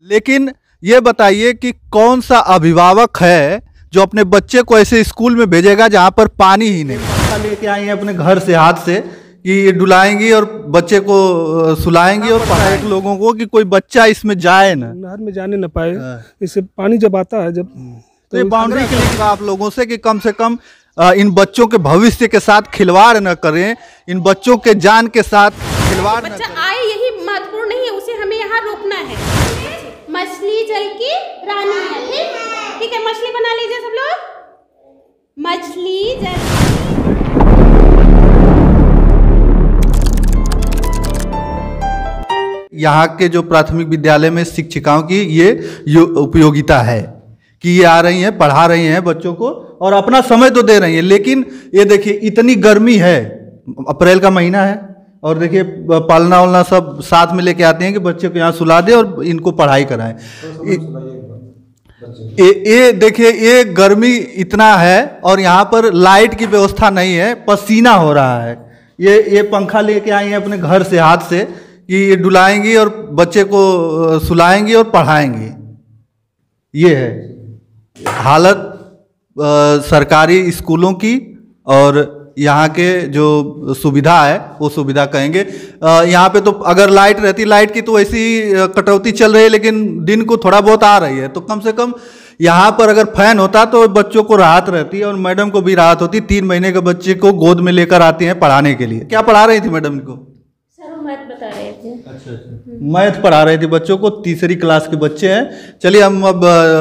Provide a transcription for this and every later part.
लेकिन ये बताइए कि कौन सा अभिभावक है जो अपने बच्चे को ऐसे स्कूल में भेजेगा जहाँ पर पानी ही नहीं। लेके आई हैं अपने घर से हाथ से कि ये डुलाएंगी और बच्चे को सुलाएंगी और पढ़ाएंगे लोगों को कि कोई बच्चा इसमें जाए ना, नहर में जाने न पाए। इससे पानी जब आता है तो ये बाउंड्री के लिए आप लोगों से कि कम से कम इन बच्चों के भविष्य के साथ खिलवाड़ न करें, इन बच्चों के जान के साथ खिलवाड़ न करें। बच्चा आए यही महत्वपूर्ण नहीं है, उसे हमें यहाँ रोकना है। मछली जल की रानी है, ठीक है। मछली बना लीजिए सब लोग। मछली जल यहाँ के जो प्राथमिक विद्यालय में शिक्षिकाओं की ये उपयोगिता है कि ये आ रही हैं, पढ़ा रही हैं बच्चों को और अपना समय तो दे रही हैं। लेकिन ये देखिए इतनी गर्मी है, अप्रैल का महीना है और देखिए पालना वालना सब साथ में लेके आते हैं कि बच्चे को यहाँ सुला दे और इनको पढ़ाई कराएं। ये देखिए ये गर्मी इतना है और यहाँ पर लाइट की व्यवस्था नहीं है, पसीना हो रहा है। ये पंखा लेके आई हैं अपने घर से हाथ से कि ये डुलाएंगी और बच्चे को सुलाएंगी और पढ़ाएंगी। ये है हालत सरकारी स्कूलों की और यहाँ के जो सुविधा है वो सुविधा कहेंगे। यहाँ पे तो अगर लाइट रहती, लाइट की तो ऐसी कटौती चल रही है लेकिन दिन को थोड़ा बहुत आ रही है, तो कम से कम यहाँ पर अगर फैन होता तो बच्चों को राहत रहती है और मैडम को भी राहत होती। 3 महीने के बच्चे को गोद में लेकर आती हैं पढ़ाने के लिए। क्या पढ़ा रही थी मैडम इनको? सर वो मैथ बता रहे थे। अच्छा। मैथ पढ़ा रही थी बच्चों को, तीसरी क्लास के बच्चे हैं। चलिए हम अब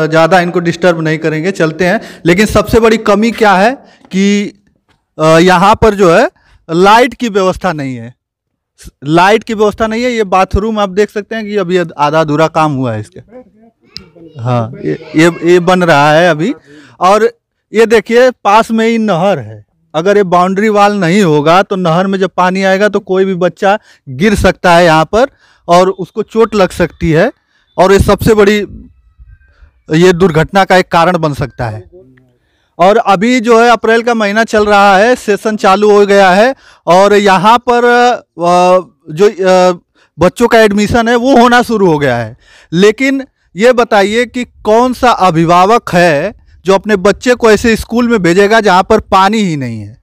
ज़्यादा इनको डिस्टर्ब नहीं करेंगे, चलते हैं। लेकिन सबसे बड़ी कमी क्या है कि यहाँ पर जो है लाइट की व्यवस्था नहीं है। लाइट की व्यवस्था नहीं है। ये बाथरूम आप देख सकते हैं कि अभी आधा अधूरा काम हुआ है इसके। हाँ, ये बन रहा है अभी। और ये देखिए पास में ही नहर है। अगर ये बाउंड्री वाल नहीं होगा तो नहर में जब पानी आएगा तो कोई भी बच्चा गिर सकता है यहाँ पर और उसको चोट लग सकती है और ये सबसे बड़ी ये दुर्घटना का एक कारण बन सकता है। और अभी जो है अप्रैल का महीना चल रहा है, सेशन चालू हो गया है और यहाँ पर जो बच्चों का एडमिशन है वो होना शुरू हो गया है। लेकिन ये बताइए कि कौन सा अभिभावक है जो अपने बच्चे को ऐसे स्कूल में भेजेगा जहाँ पर पानी ही नहीं है,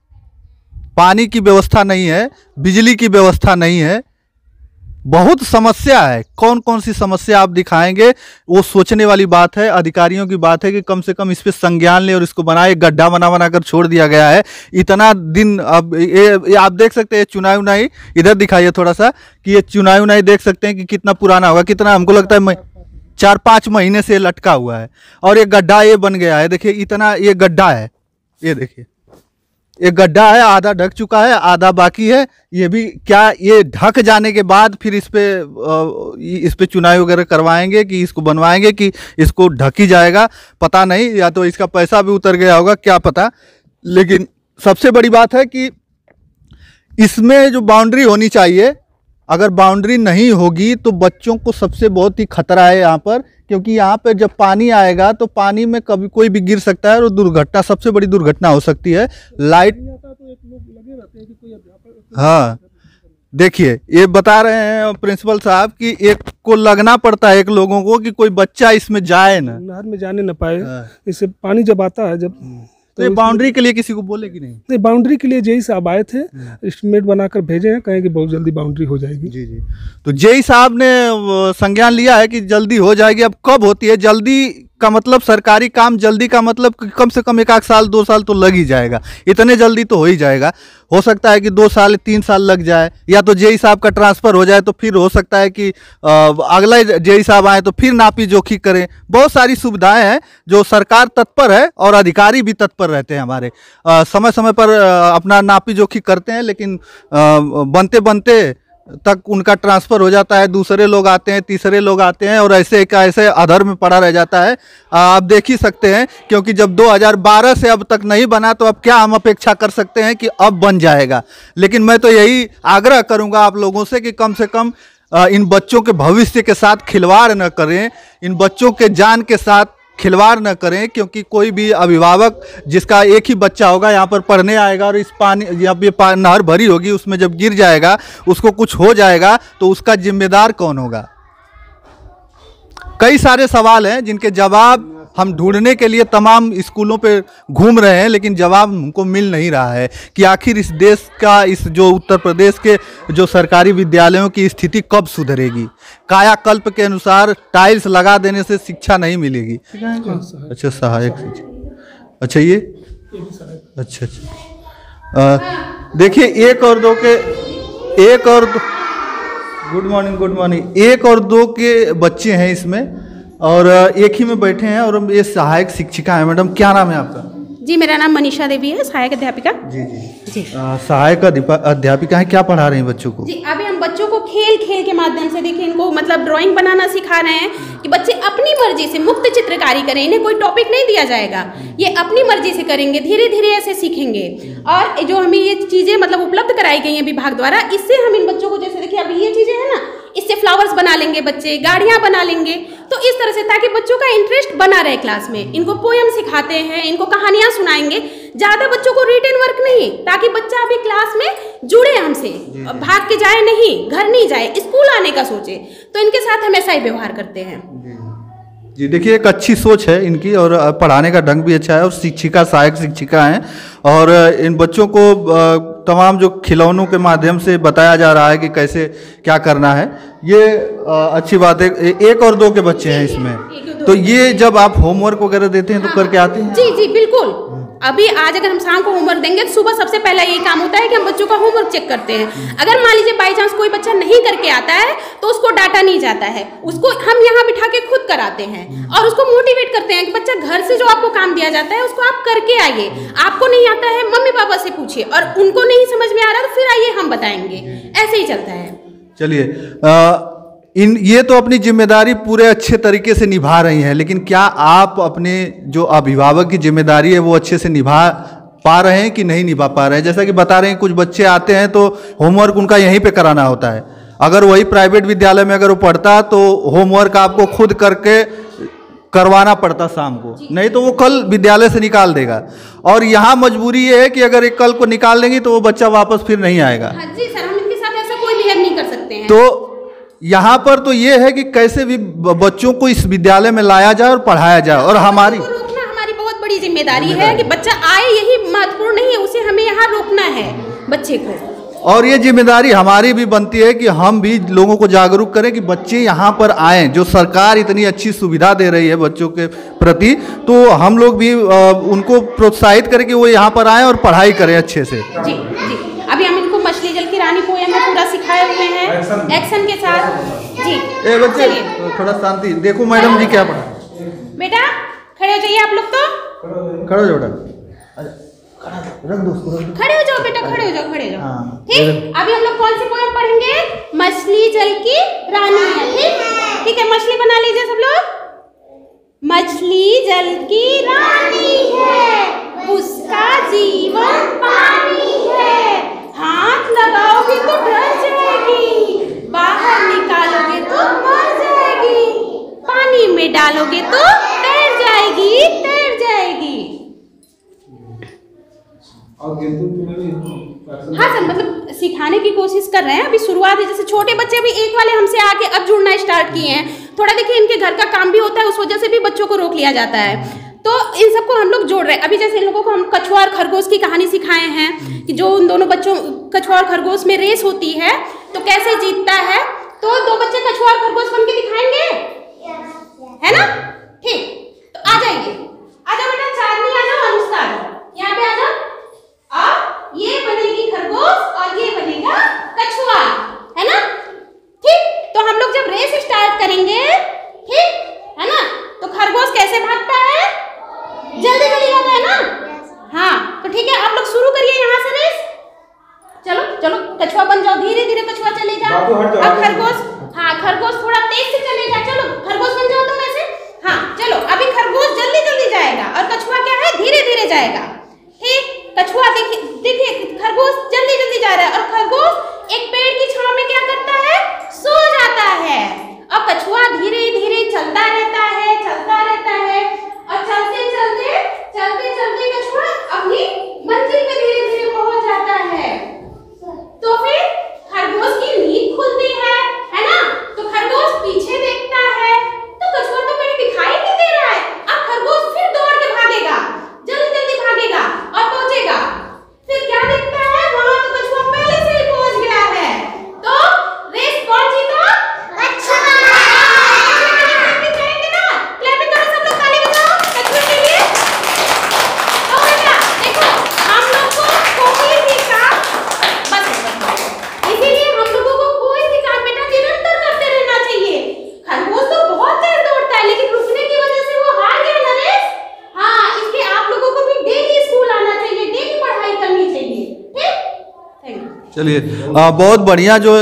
पानी की व्यवस्था नहीं है, बिजली की व्यवस्था नहीं है। बहुत समस्या है। कौन कौन सी समस्या आप दिखाएंगे वो सोचने वाली बात है। अधिकारियों की बात है कि कम से कम इस पे संज्ञान ले और इसको बनाए। गड्ढा बना कर छोड़ दिया गया है इतना दिन। अब ये आप देख सकते हैं चुनाई उनाई, इधर दिखाइए थोड़ा सा कि ये चुनाई उनाई देख सकते हैं कि कितना पुराना होगा। कितना हमको लगता है 4-5 महीने से लटका हुआ है और ये गड्ढा ये बन गया है। देखिए इतना ये गड्ढा है, ये देखिए ये गड्ढा है, आधा ढक चुका है, आधा बाकी है। ये भी क्या ये ढक जाने के बाद फिर इस पे चुनाई वगैरह करवाएंगे कि इसको बनवाएंगे कि इसको ढक ही जाएगा, पता नहीं। या तो इसका पैसा भी उतर गया होगा, क्या पता। लेकिन सबसे बड़ी बात है कि इसमें जो बाउंड्री होनी चाहिए, अगर बाउंड्री नहीं होगी तो बच्चों को सबसे बहुत ही खतरा है यहाँ पर। क्योंकि यहाँ पर जब पानी आएगा तो पानी में कभी कोई भी गिर सकता है और दुर्घटना, सबसे बड़ी दुर्घटना हो सकती है। लाइट, हाँ देखिए ये बता रहे हैं प्रिंसिपल साहब कि एक को लगना पड़ता है, एक लोगों को कि कोई बच्चा इसमें जाए ना, नहर में जाने न पाए। इससे पानी जब आता है तो ये बाउंड्री के लिए किसी को बोले कि नहीं? बाउंड्री के लिए जेई साहब आए थे, एस्टिमेट बनाकर भेजे हैं, कहें कि बहुत जल्दी बाउंड्री हो जाएगी। जी। तो जेई साहब ने संज्ञान लिया है कि जल्दी हो जाएगी। अब कब होती है? जल्दी का मतलब सरकारी काम, जल्दी का मतलब कम से कम 1 साल 2 साल तो लग ही जाएगा। इतने जल्दी तो हो ही जाएगा। हो सकता है कि 2 साल 3 साल लग जाए, या तो जेई साहब का ट्रांसफ़र हो जाए तो फिर हो सकता है कि अगला जेई साहब आए तो फिर नापी जोखी करें। बहुत सारी सुविधाएं हैं जो सरकार तत्पर है और अधिकारी भी तत्पर रहते हैं हमारे। समय समय पर अपना नापी जोखी करते हैं, लेकिन बनते बनते तक उनका ट्रांसफ़र हो जाता है। दूसरे लोग आते हैं, तीसरे लोग आते हैं और ऐसे का ऐसे अधर में पड़ा रह जाता है। आप देख ही सकते हैं, क्योंकि जब 2012 से अब तक नहीं बना तो अब क्या हम अपेक्षा कर सकते हैं कि अब बन जाएगा। लेकिन मैं तो यही आग्रह करूंगा आप लोगों से कि कम से कम इन बच्चों के भविष्य के साथ खिलवाड़ न करें, इन बच्चों के जान के साथ खिलवाड़ न करें। क्योंकि कोई भी अभिभावक जिसका एक ही बच्चा होगा यहाँ पर पढ़ने आएगा और इस पानी, यहाँ पे नहर भरी होगी, उसमें जब गिर जाएगा, उसको कुछ हो जाएगा तो उसका जिम्मेदार कौन होगा? कई सारे सवाल हैं जिनके जवाब हम ढूंढने के लिए तमाम स्कूलों पे घूम रहे हैं, लेकिन जवाब हमको मिल नहीं रहा है कि आखिर इस देश का, इस जो उत्तर प्रदेश के जो सरकारी विद्यालयों की स्थिति कब सुधरेगी। कायाकल्प के अनुसार टाइल्स लगा देने से शिक्षा नहीं मिलेगी। अच्छा, सहायक शिक्षा, अच्छा ये अच्छा देखिए, एक और दो गुड मॉर्निंग, 1 और 2 के बच्चे हैं इसमें और एक ही में बैठे हैं और ये सहायक शिक्षिका है। मैडम क्या नाम है आपका? जी, मेरा नाम मनीषा देवी है, सहायक अध्यापिका। जी। सहायक अध्यापिका है, क्या पढ़ा रही हैं बच्चों को? जी, अभी हम बच्चों को खेल के माध्यम से, देखिए, इनको मतलब ड्राइंग बनाना सिखा रहे हैं कि बच्चे अपनी मर्जी से मुक्त चित्रकारी करें। इन्हें कोई टॉपिक नहीं दिया जाएगा, ये अपनी मर्जी से करेंगे, धीरे धीरे ऐसे सीखेंगे। और जो हमें ये चीज़ें मतलब उपलब्ध कराई गई हैं विभाग द्वारा, इससे हम इन बच्चों को, जैसे देखिए अभी ये चीज़ें हैं ना, इससे फ्लावर्स बना लेंगे बच्चे, गाड़ियाँ बना लेंगे। तो इस तरह से, ताकि बच्चों का इंटरेस्ट बना रहे क्लास में। इनको पोयम सिखाते हैं, इनको कहानियाँ सुनाएंगे, ज़्यादा बच्चों को रिटन वर्क नहीं, ताकि बच्चा अभी क्लास में जुड़े हमसे, भाग के जाए नहीं, घर नहीं जाए, स्कूल आने का सोचे। तो इनके साथ हम ऐसा ही व्यवहार करते हैं। जी, देखिए एक अच्छी सोच है इनकी और पढ़ाने का ढंग भी अच्छा है और शिक्षिका, सहायक शिक्षिका हैं और इन बच्चों को तमाम जो खिलौनों के माध्यम से बताया जा रहा है कि कैसे क्या करना है, ये अच्छी बात है। 1 और 2 के बच्चे हैं इसमें, तो ये जब आप होमवर्क वगैरह देते हैं तो करके आते हैं? जी, बिल्कुल। अभी आज अगर हम शाम को होमवर्क देंगे तो सुबह सबसे पहला यही काम होता है कि हम बच्चों का होमवर्क चेक करते हैं। अगर मान लीजिए बाई चांस कोई बच्चा नहीं करके आता है तो उसको डांटा नहीं जाता है, उसको हम यहाँ बिठा के खुद कराते हैं और उसको मोटिवेट करते हैं कि बच्चा घर से जो आपको काम दिया जाता है उसको आप करके आइए। आपको नहीं आता है मम्मी पापा से पूछिए, और उनको नहीं समझ में आ रहा तो फिर आइए हम बताएंगे। ऐसे ही चलता है। चलिए, ये तो अपनी जिम्मेदारी पूरे अच्छे तरीके से निभा रही हैं, लेकिन क्या आप अपने जो अभिभावक की जिम्मेदारी है वो अच्छे से निभा पा रहे हैं कि नहीं निभा पा रहे हैं? जैसा कि बता रहे हैं, कुछ बच्चे आते हैं तो होमवर्क उनका यहीं पे कराना होता है। अगर वही प्राइवेट विद्यालय में अगर वो पढ़ता तो होमवर्क आपको खुद करके करवाना पड़ता शाम को, नहीं तो वो कल विद्यालय से निकाल देगा। और यहाँ मजबूरी ये है कि अगर एक कल को निकाल देंगी तो वो बच्चा वापस फिर नहीं आएगा। हाँ जी सर, हम इनके साथ ऐसा कोई बिहेव नहीं कर सकते हैं। तो यहाँ पर तो ये है कि कैसे भी बच्चों को इस विद्यालय में लाया जाए और पढ़ाया जाए, और हमारी बहुत बड़ी जिम्मेदारी है कि बच्चा आए, यही महत्वपूर्ण नहीं है, उसे हमें यहाँ रोकना है बच्चे को। और ये जिम्मेदारी हमारी भी बनती है कि हम भी लोगों को जागरूक करें कि बच्चे यहाँ पर आएँ। जो सरकार इतनी अच्छी सुविधा दे रही है बच्चों के प्रति, तो हम लोग भी उनको प्रोत्साहित करें कि वो यहाँ पर आएँ और पढ़ाई करें अच्छे से। जी जी, अभी हम इनको मछली जल की रानी पोयम में पूरा सिखाए हुए हैं एक्शन के साथ। जी बच्चे थोड़ा शांति, देखो मैडम जी क्या पढ़ा। बेटा खड़े हो जाइए आप लोग, तो खड़े हो जाओ बेटा, रख दो उसको, खड़े हो जाओ बेटा, खड़े हो जाओ, खड़े हो जाओ। ठीक, अभी हम लोग कौन सी पोयम पढ़ेंगे? मछली जल की रानी है। ठीक, ठीक है, मछली बना लीजिए सब लोग। मछली जल की रानी है, उसका जीवन पानी है, हाथ लगाओगे तो डर जाएगी, बाहर निकालोगे तो मर जाएगी, पानी में डालोगे तो तैर जाएगी, तैर जाएगी। हाँ सर, मतलब सिखाने की कोशिश कर रहे हैं, अभी शुरुआत है। जैसे छोटे बच्चे भी एक वाले हमसे आके अब जुड़ना स्टार्ट किए हैं। थोड़ा देखिए इनके घर का काम भी होता है, उस वजह से भी बच्चों को रोक लिया जाता है। तो इन सबको हम लोग जोड़ रहे हैं। अभी जैसे इन लोगों को हम कछुआ और खरगोश की कहानी सिखाए हैं कि जो उन दोनों बच्चों, कछुआ और खरगोश में रेस होती है तो कैसे जीतता है। तो 2 बच्चे कछुआ और खरगोश बन के दिखाएंगे, है ना? ठीक, तो आ जाइए, आ जाओ बेटा, चांदनी आ जाओ, अनुष्का आ जाओ, यहाँ पे आ जाओ। अब ये बनेगी खरगोश और ये बनेगा कछुआ, है ना? ठीक, तो हम लोग जब रेस स्टार्ट करेंगे, ठीक है ना, तो खरगोश कैसे भागता है? जल्दी जल्दी भागता है ना? हाँ, तो ठीक है, आप लोग शुरू करिए यहाँ से रेस। चलो चलो, कछुआ बन जाओ, धीरे धीरे कछुआ चले जाओ। अब खरगोश, हाँ खरगोश थोड़ा तेज से चलेगा। चलो खरगोश बन जाओ तुम ऐसे। हाँ चलो, अभी खरगोश जल्दी जल्दी जाएगा और कछुआ क्या है, धीरे धीरे जाएगा। ठीक, कछुआ देखिए खरगोश जल्दी जल्दी जा रहा है और खरगोश एक पेड़ की छांव में क्या करता है, सो जाता है। और कछुआ धीरे धीरे चलता रहता है, चलता रहता है, और चलते चलते चलते चलते कछुआ अपनी मंजिल पे धीरे धीरे पहुंच जाता है। तो फिर खरगोश की नींद खुलती है ना? तो खरगोश पीछे देखता है तो कछुआ चलिए बहुत बढ़िया। जो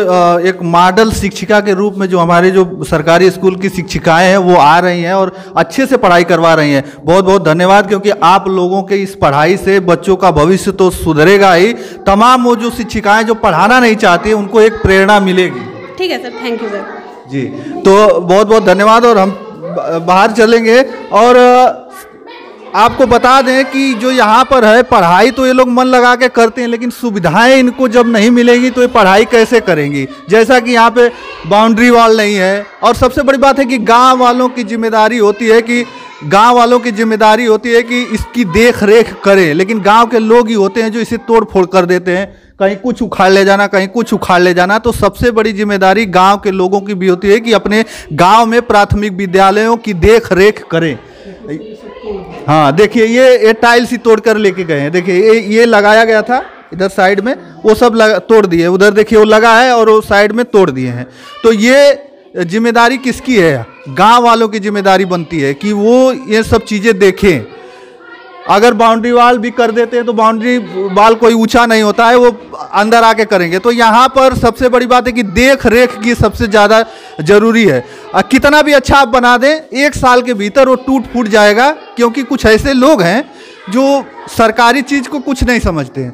एक मॉडल शिक्षिका के रूप में जो हमारे जो सरकारी स्कूल की शिक्षिकाएं हैं वो आ रही हैं और अच्छे से पढ़ाई करवा रही हैं, बहुत बहुत धन्यवाद। क्योंकि आप लोगों के इस पढ़ाई से बच्चों का भविष्य तो सुधरेगा ही, तमाम वो जो शिक्षिकाएं जो पढ़ाना नहीं चाहती उनको एक प्रेरणा मिलेगी। ठीक है सर, थैंक यू सर जी। तो बहुत बहुत धन्यवाद। और हम बाहर चलेंगे और आपको बता दें कि जो यहाँ पर है पढ़ाई तो ये लोग मन लगा के करते हैं, लेकिन सुविधाएं इनको जब नहीं मिलेगी तो ये पढ़ाई कैसे करेंगी। जैसा कि यहाँ पे बाउंड्री वॉल नहीं है, और सबसे बड़ी बात है कि गांव वालों की जिम्मेदारी होती है कि इसकी देख रेख करें, लेकिन गांव के लोग ही होते हैं जो इसे तोड़ फोड़ कर देते हैं, कहीं कुछ उखाड़ ले जाना, कहीं कुछ उखाड़ ले जाना। तो सबसे बड़ी जिम्मेदारी गांव के लोगों की भी होती है कि अपने गांव में प्राथमिक विद्यालयों की देख रेख करें। हाँ देखिए, ये टाइल्स ही तोड़ कर लेके गए हैं। देखिए ये लगाया गया था इधर साइड में, वो सब तोड़ दिए। उधर देखिए वो लगा है और वो साइड में तोड़ दिए हैं। तो ये जिम्मेदारी किसकी है? गांव वालों की जिम्मेदारी बनती है कि वो ये सब चीज़ें देखें। अगर बाउंड्री वॉल भी कर देते हैं तो बाउंड्री वॉल कोई ऊंचा नहीं होता है, वो अंदर आके करेंगे। तो यहाँ पर सबसे बड़ी बात है कि देख रेख की सबसे ज़्यादा ज़रूरी है। कितना भी अच्छा आप बना दें, 1 साल के भीतर वो टूट फूट जाएगा, क्योंकि कुछ ऐसे लोग हैं जो सरकारी चीज़ को कुछ नहीं समझते हैं।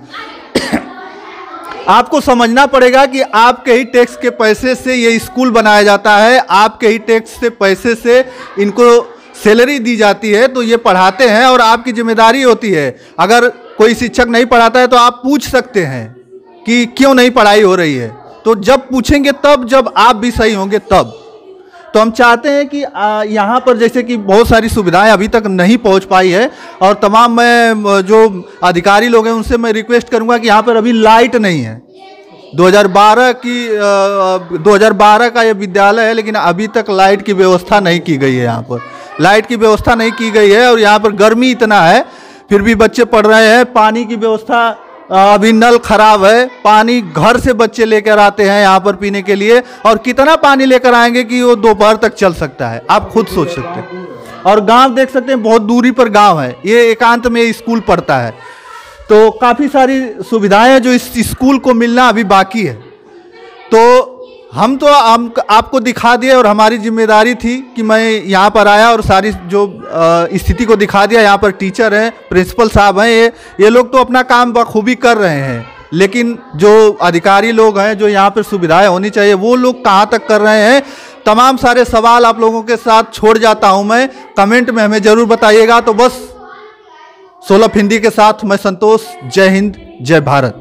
आपको समझना पड़ेगा कि आपके ही टैक्स के पैसे से ये स्कूल बनाया जाता है, आपके ही टैक्स से पैसे से इनको सैलरी दी जाती है, तो ये पढ़ाते हैं और आपकी जिम्मेदारी होती है। अगर कोई शिक्षक नहीं पढ़ाता है तो आप पूछ सकते हैं कि क्यों नहीं पढ़ाई हो रही है। तो जब पूछेंगे तब, जब आप भी सही होंगे तब। तो हम चाहते हैं कि यहाँ पर जैसे कि बहुत सारी सुविधाएं अभी तक नहीं पहुँच पाई है, और तमाम मैं जो अधिकारी लोग हैं उनसे मैं रिक्वेस्ट करूँगा कि यहाँ पर अभी लाइट नहीं है। 2012 का ये विद्यालय है, लेकिन अभी तक लाइट की व्यवस्था नहीं की गई है। यहाँ पर लाइट की व्यवस्था नहीं की गई है, और यहाँ पर गर्मी इतना है फिर भी बच्चे पढ़ रहे हैं। पानी की व्यवस्था अभी नल खराब है, पानी घर से बच्चे लेकर आते हैं यहाँ पर पीने के लिए, और कितना पानी लेकर आएंगे कि वो दोपहर तक चल सकता है, आप खुद सोच सकते हैं। और गांव देख सकते हैं, बहुत दूरी पर गांव है, ये एकांत में स्कूल पड़ता है। तो काफ़ी सारी सुविधाएं जो इस स्कूल को मिलना अभी बाकी है। तो हम आपको दिखा दिए, और हमारी जिम्मेदारी थी कि मैं यहाँ पर आया और सारी जो स्थिति को दिखा दिया। यहाँ पर टीचर हैं, प्रिंसिपल साहब हैं, ये लोग तो अपना काम बखूबी कर रहे हैं, लेकिन जो अधिकारी लोग हैं, जो यहाँ पर सुविधाएं होनी चाहिए, वो लोग कहाँ तक कर रहे हैं। तमाम सारे सवाल आप लोगों के साथ छोड़ जाता हूँ मैं, कमेंट में हमें ज़रूर बताइएगा। तो बस 16 हिंदी के साथ मैं संतोष, जय हिंद, जय भारत।